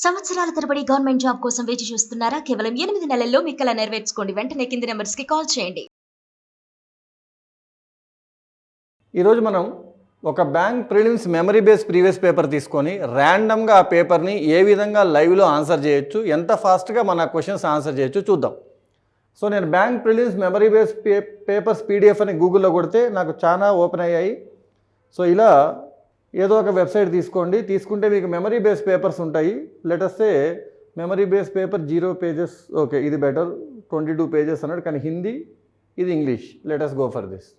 సంవత్సరాల తరబడి government job కోసం వేచి చూస్తున్నారా? కేవలం 8 నెలల్లో మీ కల నెరవేర్చుకోండి. వెంటనే కింది నెంబర్స్ కి కాల్ చేయండి. ఈరోజు మనం ఒక bank prelims memory base previous paper తీసుకొని ర్యాండమ్గా ఆ పేపర్ని ఏ విధంగా లైవ్లో ఆన్సర్ చేయొచ్చు, ఎంత ఫాస్ట్గా మన క్వశ్చన్స్ ఆన్సర్ చేయొచ్చు చూద్దాం. సో నేను bank prelims memory base papers PDF అని గూగుల్లో కొడితే నాకు చాలా ఓపెన్ అయ్యాయి. సో ఇలా ఏదో ఒక వెబ్సైట్ తీసుకోండి, తీసుకుంటే మీకు మెమరీ బేస్ పేపర్స్ ఉంటాయి. లెటర్సే memory base paper 0 pages, okay ఇది బెటర్, 22 pages అన్నాడు, కానీ హిందీ ఇది English. Let's go for this.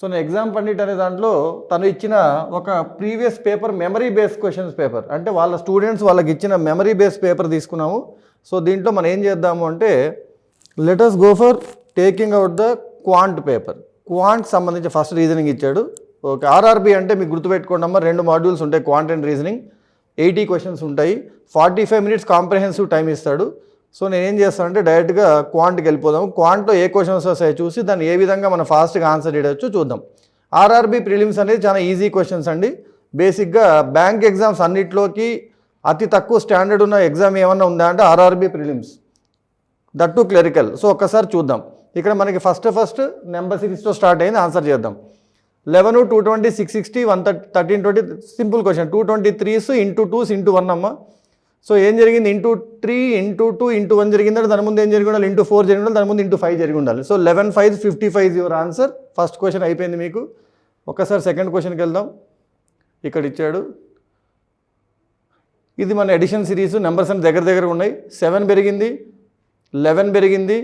So నేను ఎగ్జామ్ పండిట్ అనే దాంట్లో తను ఇచ్చిన ఒక previous paper memory base questions paper, అంటే వాళ్ళ స్టూడెంట్స్ వాళ్ళకి ఇచ్చిన మెమరీ బేస్ పేపర్ తీసుకున్నాము. సో దీంట్లో మనం ఏం చేద్దాము అంటే let's go for taking out the quant paper. Quant సంబంధించి ఫస్ట్ రీజనింగ్ ఇచ్చాడు. ఓకే, ఆర్ఆర్బి అంటే మీకు గుర్తుపెట్టుకోండి అమ్మ, 2 modules ఉంటాయి, క్వాంట్ అండ్ రీజనింగ్. 80 questions ఉంటాయి, 45 minutes కాంప్రహెన్సివ్ టైం ఇస్తాడు. సో నేను ఏం చేస్తానంటే డైరెక్ట్గా క్వాంట్కి వెళ్ళిపోదాము. క్వాంట్లో ఏ క్వశ్చన్స్ వస్తాయో చూసి దాన్ని ఏ విధంగా మనం ఫాస్ట్గా ఆన్సర్ చేయవచ్చు చూద్దాం. ఆర్ఆర్బి ప్రిలిమ్స్ అనేది చాలా ఈజీ క్వశ్చన్స్ అండి. బేసిక్గా బ్యాంక్ ఎగ్జామ్స్ అన్నిట్లోకి అతి తక్కువ స్టాండర్డ్ ఉన్న ఎగ్జామ్ ఏమన్నా ఉందా అంటే RRB prelims, that to clerical. So ఒక్కసారి చూద్దాం. ఇక్కడ మనకి ఫస్ట్ నెంబర్ సిరీస్తో స్టార్ట్ అయింది, ఆన్సర్ చేద్దాం. 11, 220, 660, 113, 20. Simple question. 223s into 2s into 1 అమ్మ. సో ఏం జరిగింది? ఇంటూ 3 ఇంటూ 2 ఇంటూ 1 జరిగిందంటే దాని ముందు ఏం జరిగి ఉండాలి? ఇంటూ 4 జరిగి ఉండాలి, దాని ముందు ఇంటూ 5 జరిగి ఉండాలి. So 11 5s 55 your answer. First question అయిపోయింది మీకు. ఒక్కసారి సెకండ్ క్వశ్చన్కి వెళ్దాం. ఇక్కడ ఇచ్చాడు, ఇది మన ఎడిషన్ సిరీస్. నెంబర్స్ అన్ని దగ్గర ఉన్నాయి. 7 పెరిగింది, 11 పెరిగింది,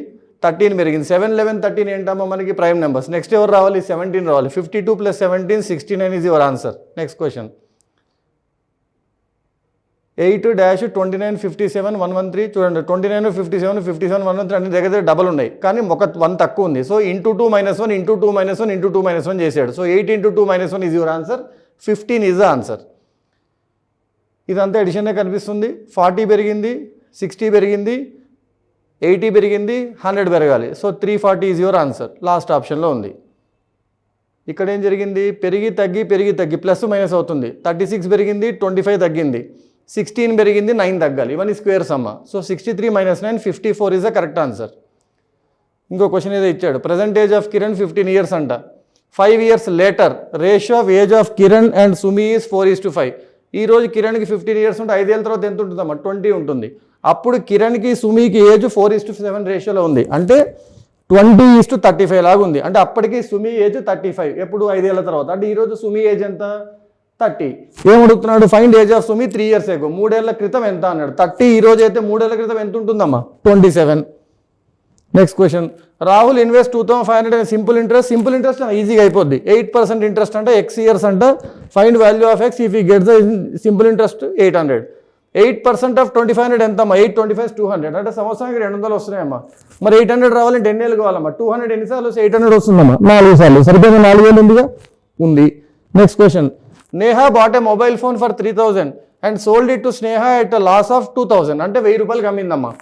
13 పెరిగింది. 7, 11, 13 ఏంటమ్మా మనకి ప్రైమ్ నెంబర్స్. నెక్స్ట్ ఎవరు రావాలి? 17 రావాలి. 52 + 17 69 is your answer. Next question. 8-29 57 113. చూడండి, 29 57 57 113 అన్ని దగ్గర డబల్ ఉన్నాయి, కానీ ఒక 1 తక్కువ ఉంది. సో ఇంటూ 2 - 1 ఇంటూ 2 - 1 ఇంటూ 2 - 1 చేశాడు. So 8 × 2 - 1 is your answer. 15 is the answer. ఇదంతా ఎడిషన్నే కనిపిస్తుంది. 40 పెరిగింది, 60 పెరిగింది, 80 పెరిగింది, 100 పెరగాలి. So 340 is your answer. Last ఆప్షన్లో ఉంది. ఇక్కడ ఏం జరిగింది? పెరిగి తగ్గి ప్లస్ మైనస్ అవుతుంది. 36 పెరిగింది, 25 తగ్గింది, 16 పెరిగింది, 9 తగ్గాలి. ఇవన్నీ స్క్వేర్స్ అమ్మ. So 63 - 9 54 is the correct answer. ఇంకో క్వశ్చన్ ఏదో ఇచ్చాడు. Present age of Kiran 15 years అంట. 5 years later ratio of age of Kiran and Sumi is 4:5. ఈ రోజు కిరణ్కి 15 years ఉంటే 5 ఏళ్ళ తర్వాత ఎంత ఉంటుందమ్మా? 20 ఉంటుంది. అప్పుడు కిరణ్కి సుమికి ఏజ్ 4:7 రేషియోలో ఉంది, అంటే 20:35 లాగా ఉంది. అంటే అప్పటికి సుమి ఏజ్ 35, ఎప్పుడు 5 ఏళ్ళ తర్వాత. అంటే ఈరోజు సుమి ఏజ్ ఎంత? 30. ఏమడుగుతున్నాడు? Find age of Sumi 3 years ago. 3 ఏళ్ల క్రితం ఎంత అన్నాడు? 30. ఈ రోజు అయితే 3 ఏళ్ల క్రితం ఎంత ఉంటుందమ్మా? 27. Next question. రాహుల్ ఇన్వెస్ట్ 2500 అని సింపుల్ ఇంట్రెస్ట్ ఈజీగా అయిపోద్ది. 8% ఇంట్రెస్ట్ అంటే x years అంట. Find value of x if you get the simple interest 800. 8% of 2500 ఎంతమ్మా? 8 25 200, అంటే సంవత్సరానికి 200 వస్తున్నాయమ్మా. మరి 800 రావాలంటే ఎన్ని ఏళ్ళు కావాలమ్మా? 200 ఎన్నిసార్లు వస్తే 800 వస్తుందమ్మా? 4 సార్లు. సరిపోయింది, 4000 ఉందిగా ఉంది. Next question. Neha bought a mobile phone for 3000 and sold it to Sneha at loss of 2000, అంటే 1000 రూపాయలకి అమ్మిందమ్మా.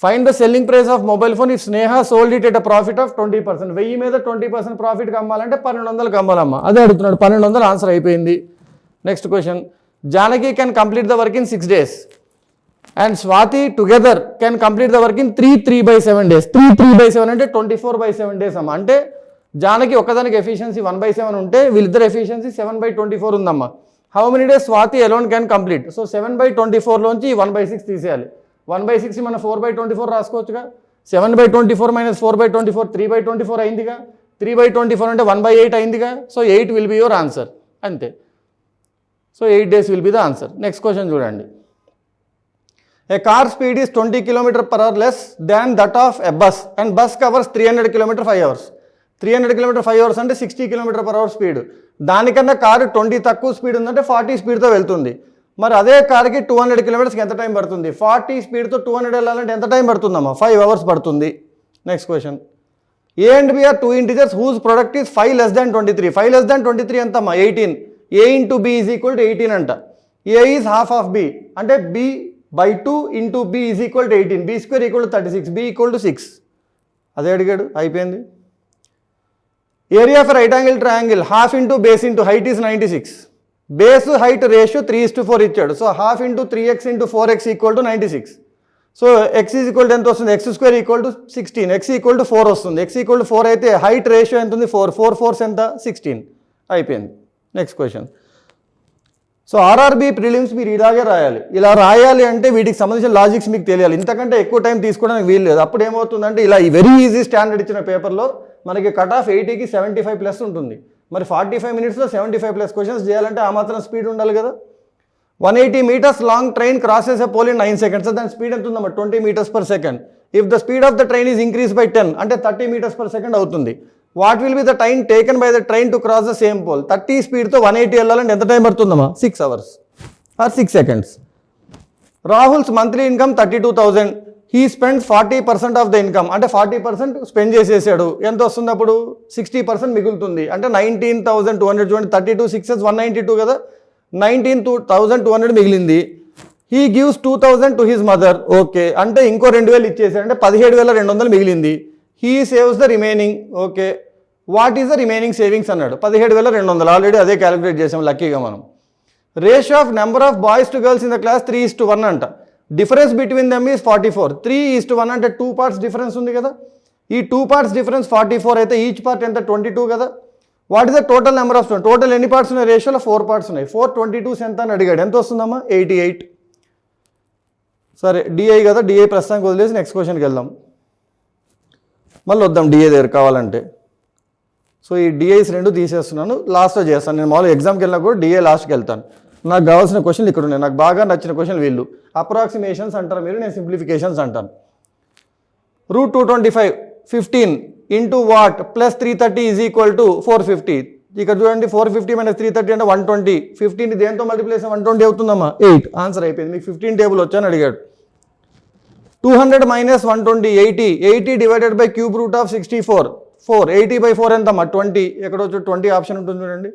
Find the selling price of mobile phone if Sneha sold it at a profit of 20%. 1000 మీద 20% ప్రాఫిట్కి అమ్మాలంటే 1200కి అమ్మాలమ్మా. అదే అడుగుతున్నాడు. 1200 ఆన్సర్ అయిపోయింది. Next question. Janaki can complete the work in 6 days and Swati together can complete the work in 3/7 days. 3/7 అంటే 24/7 days అమ్మా. అంటే జానకి ఒక్కదానికి efficiency 1/7 ఉంటే వీళ్ళిద్దరు ఎఫిషియన్సీ 7/24 ఉందమ్మా. How many days Swathi alone can complete? So 7/24 లోంచి 1/6 తీసేయాలి. 1/6 మనం 4/24 రాసుకోవచ్చుగా. 7/24 - 4/24 3/24 అయిందిగా. 3/24 అంటే 1/8 అయిందిగా. So 8 will be your answer. అంతే. So 8 days will be the answer. Next question చూడండి. A car speed is 20 km/h less than that of a bus and bus covers 300 km 5 hours. 300 km 5 hours అంటే 60 km/h speed. దానికన్నా car 20 తక్కువ speed ఉందంటే 40 స్పీడ్తో వెళ్తుంది. మరి అదే కార్కి 200 km ఎంత టైం పడుతుంది? 40 స్పీడ్తో 200 వెళ్ళాలంటే ఎంత టైం పడుతుందమ్మా? 5 hours పడుతుంది. Next question. A and B are 2 integers whose product is 5 less than 23. 5 less than 23 ఎంతమ్మా? 18. a into b is equal to 18 అంట. a is half of b, అంటే b/2 into b is equal to 18. b square equal to 36, b equal to 6. అదే అడిగాడు, అయిపోయింది. Area of right angle triangle half into base into height is 96. Base height ratio 3:4 ఇచ్చాడు. So half into 3x into 4x equal to 96. So x is equal to ఎంత వస్తుంది, x² equal to 16, x equal to 4 వస్తుంది. x equal to 4 అయితే height ratio ఎంత ఉంది, 4 4 ఎంత, 16 అయిపోయింది. Next question. So RRB prelims మీరు ఇలాగే రాయాలి. ఇలా రాయాలి అంటే వీటికి సంబంధించిన లాజిక్స్ మీకు తెలియాలి. ఇంతకంటే ఎక్కువ టైం తీసుకోవడానికి వీలు లేదు. అప్పుడు ఏమవుతుందంటే ఇలా వెరీ ఈజీ స్టాండర్డ్ ఇచ్చిన పేపర్లో మనకి కట్ ఆఫ్ 80కి 75+ ఉంటుంది. మరి 45 మినిట్స్లో 75+ క్వశ్చన్స్ చేయాలంటే ఆ మాత్రం స్పీడ్ ఉండాలి కదా. 180 meters long train crosses a pole in 9 seconds. దాని స్పీడ్ ఎంత ఉందమ్మా, 20 meters per second. If the speed of the train is increase by 10 అంటే 30 meters per second అవుతుంది. What will be the time taken by the train to cross the same pole. 30 స్పీడ్తో 180 వెళ్ళాలంటే ఎంత time పడుతుందమ్మా, 6 hours or 6 seconds. Rahul's monthly income 32,000. He spend 40% of the income అంటే 40% spend చేసేసాడు. ఎంత వస్తుంది అప్పుడు, 60% మిగులుతుంది. అంటే 19,200. చూడండి 32 6 192 కదా, 19,200 మిగిలింది. He gives 2,000 to his mother. Okay, అంటే ఇంకో 2,000 ఇచ్చేసాడు, అంటే 17,200 మిగిలింది. He saves the remaining. Okay, what is the remaining savings అన్నాడు. 17,200 ఆల్రెడీ అదే క్యాలిక్యులేట్ చేసాం లక్కీగా మనం. Ratio of number of boys to girls in the class 3:1 అంట. Difference between them is 44. 3:1 అంటే 2 parts డిఫరెన్స్ ఉంది కదా. ఈ 2 parts డిఫరెన్స్ 44 అయితే ఈచ్ పార్ట్ ఎంత, 22 కదా. What is the total number of students. Total ఎన్ని పార్ట్స్ ఉన్నాయి, రేషియోలో 4 parts ఉన్నాయి. 4 22s ఎంత అని అడిగాడు. ఎంత వస్తుందమ్మా, 88. సరే డిఐ కదా, డిఐ ప్రస్తుతానికి వదిలేసి నెక్స్ట్ క్వశ్చన్కి వెళ్దాం. మళ్ళీ వద్దాం డిఏ దగ్గర కావాలంటే. సో ఈ డిఐస్ 2 తీసేస్తున్నాను, లాస్ట్లో చేస్తాను. నేను మామూలుగా ఎగ్జామ్కి వెళ్ళినా కూడా డిఏ లాస్ట్కి వెళ్తాను. నాకు కావాల్సిన క్వశ్చన్లు ఇక్కడ ఉన్నాయి. నాకు బాగా నచ్చిన క్వశ్చన్ వీళ్ళు. అప్రాక్సిమేషన్స్ అంటారు మీరు, నేను సింప్లిఫికేషన్స్ అంటాను. √225 15 into what plus 330 is equal to 450. ఇక్కడ చూడండి 450 మైనస్ 330 అంటే 120. 15 దేంతో మల్టిప్లికేషన్ 120 అవుతుందమ్మా, 8. ఆన్సర్ అయిపోయింది. మీకు 15 టేబుల్ వచ్చాను అడిగాడు. 200 minus 120 80. 80 divided by cube root of 64 4. 80/4 ఎంతమ్మా, 20. ఎక్కడ వచ్చి 20 ఆప్షన్ ఉంటుంది చూడండి,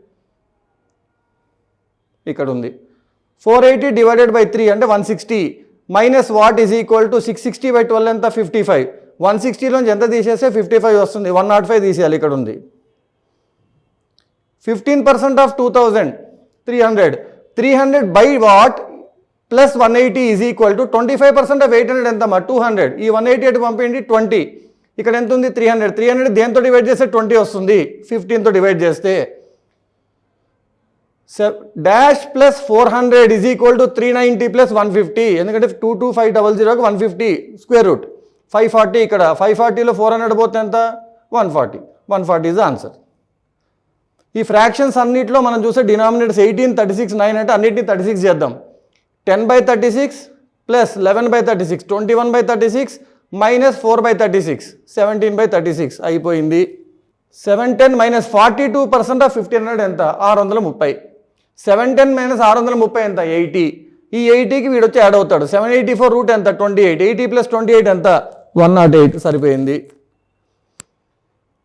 ఇక్కడ ఉంది. 480 డివైడెడ్ బై 3 అంటే 160 minus what is equal to 660/12 ఎంత, 55. 160లోంచి ఎంత తీసేస్తే 55 వస్తుంది. 105 తీసేయాలి, ఇక్కడ ఉంది. 15% of 2,000 300. 300 by what plus 180 is equal to 25% of 800 ఎంతమ్మా, 200. ఈ 180 అటు పంపిండి 20. ఇక్కడ ఎంత ఉంది, 300. 300 దేంతో డివైడ్ చేస్తే 20 వస్తుంది, 15తో డివైడ్ చేస్తే. Dash plus 400 is equal to 390 plus 150. ఎందుకంటే 22500కి 150 స్క్వేర్ రూట్ 540. ఇక్కడ 540లో 400 పోతే ఎంత, 140. 140 ఈజ్ ద ఆన్సర్. ఈ ఫ్రాక్షన్స్ అన్నింటిలో మనం చూస్తే డినామినేటర్స్ 18 36 9 అంటే అన్నింటినీ 36 చేద్దాం. 10/36 ప్లస్ 11/36 21/36 మైనస్ 4/36 17/36 అయిపోయింది. 710 మైనస్ 42% ఆఫ్ 1500 ఎంత, 630. 710 మైనస్ 630 ఎంత, 80. ఈ 80కి వీడు వచ్చి యాడ్ అవుతాడు. 784 రూట్ ఎంత, 28. 80 ప్లస్ 28 ఎంత, 108. సరిపోయింది.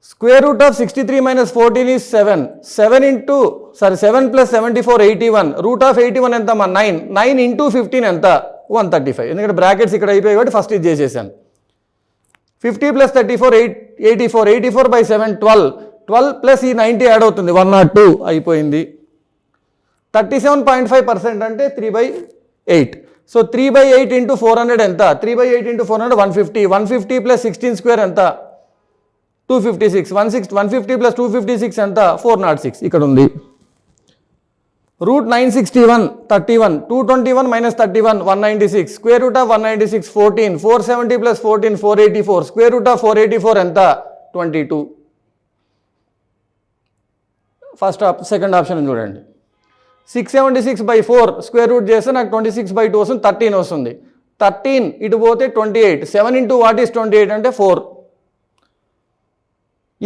Square root of 63 minus 14 is 7. 7 plus 74 81. Root of 81 ఎంత, 9. 9 ఇంటూ 15 ఎంత, 135. ఎందుకంటే బ్రాకెట్స్ ఇక్కడ అయిపోయాయి కాబట్టి ఫస్ట్ ఇది చేసేసాను. 50 ప్లస్ 34 84. 84/7 12. 12 ప్లస్ ఈ 90 యాడ్ అవుతుంది, 102 అయిపోయింది. 37.5% అంటే 3/8. సో 3/8 ఇంటూ 400 ఎంత, 3/8 ఇంటూ 400 150. 150 ప్లస్ 16 స్క్వేర్ ఎంత, 256. 150 ప్లస్ 256 ఎంత, 406. ఇక్కడ ఉంది. Root 961 31. 221 minus 31 196. Square root of 196 14. 470 plus 14 484. Square root of 484 ఎంత, 22. సెకండ్ ఆప్షన్ చూడండి. 676/4 స్క్వేర్ రూట్ చేస్తే నాకు 26/2 వస్తుంది, 13 వస్తుంది. 13 ఇటు పోతే 28. 7 ఇంటూ వాట్ ఈస్ 28 అంటే 4.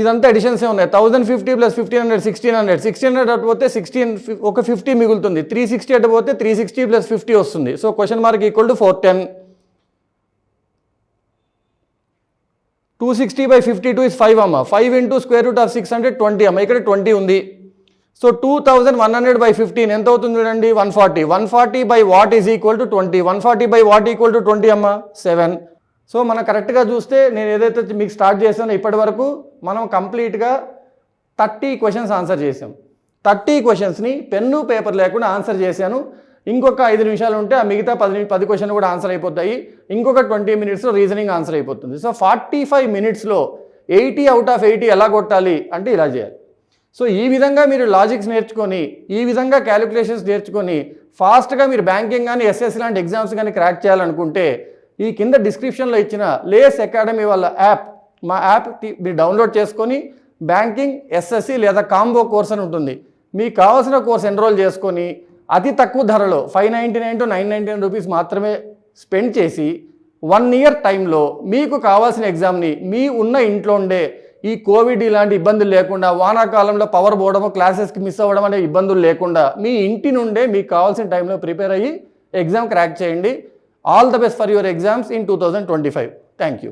ఇదంతా ఎడిషన్సే ఉన్నాయి. 1050 ప్లస్ 1500 1600. 1600 అటు పోతే 16 ఒక 50 మిగులుతుంది. 360 అటు పోతే 360 ప్లస్ 50 వస్తుంది. So question mark equal to 410. 260/52 is 5 అమ్మ. 5 ఇంటూ స్క్వేర్ రూట్ ఆఫ్ 600 20 అమ్మ. ఇక్కడ 20 ఉంది. సో 2100/15 ఎంత అవుతుంది చూడండి, 140. 140 by what is equal to 20. 140 by what equal to 20 అమ్మ, 7. సో మనం కరెక్ట్గా చూస్తే నేను ఏదైతే మీకు స్టార్ట్ చేశానో ఇప్పటి వరకు మనం కంప్లీట్గా 30 క్వశ్చన్స్ ఆన్సర్ చేసాం. 30 క్వశ్చన్స్ని పెన్ను పేపర్ లేకుండా ఆన్సర్ చేశాను. ఇంకొక 5 నిమిషాలు ఉంటే ఆ మిగతా 10 క్వశ్చన్లు కూడా ఆన్సర్ అయిపోతాయి. ఇంకొక 20 మినిట్స్లో రీజనింగ్ ఆన్సర్ అయిపోతుంది. సో 45 మినిట్స్లో 80 అవుట్ ఆఫ్ 80 ఎలా కొట్టాలి అంటే ఇలా చేయాలి. సో ఈ విధంగా మీరు లాజిక్స్ నేర్చుకొని, ఈ విధంగా క్యాలిక్యులేషన్స్ నేర్చుకొని ఫాస్ట్గా మీరు బ్యాంకింగ్ కానీ ఎస్ఎస్సి లాంటి ఎగ్జామ్స్ కానీ క్రాక్ చేయాలనుకుంటే ఈ కింద డిస్క్రిప్షన్లో ఇచ్చిన లేస్ అకాడమీ వాళ్ళ యాప్, మా యాప్ మీరు డౌన్లోడ్ చేసుకొని బ్యాంకింగ్, ఎస్ఎస్సి లేదా కాంబో కోర్స్ అని ఉంటుంది. మీకు కావాల్సిన కోర్స్ ఎన్రోల్ చేసుకొని అతి తక్కువ ధరలో 599 to 999 రూపీస్ మాత్రమే స్పెండ్ చేసి 1 ఇయర్ టైంలో మీకు కావాల్సిన ఎగ్జామ్ని మీ ఉన్న ఇంట్లో ఉండే ఈ కోవిడ్ ఇలాంటి ఇబ్బందులు లేకుండా, వానాకాలంలో పవర్ పోవడము, క్లాసెస్కి మిస్ అవ్వడం అనే ఇబ్బందులు లేకుండా మీ ఇంటి నుండే మీకు కావాల్సిన టైంలో ప్రిపేర్ అయ్యి ఎగ్జామ్ క్రాక్ చేయండి. All the best for your exams in 2025. Thank you.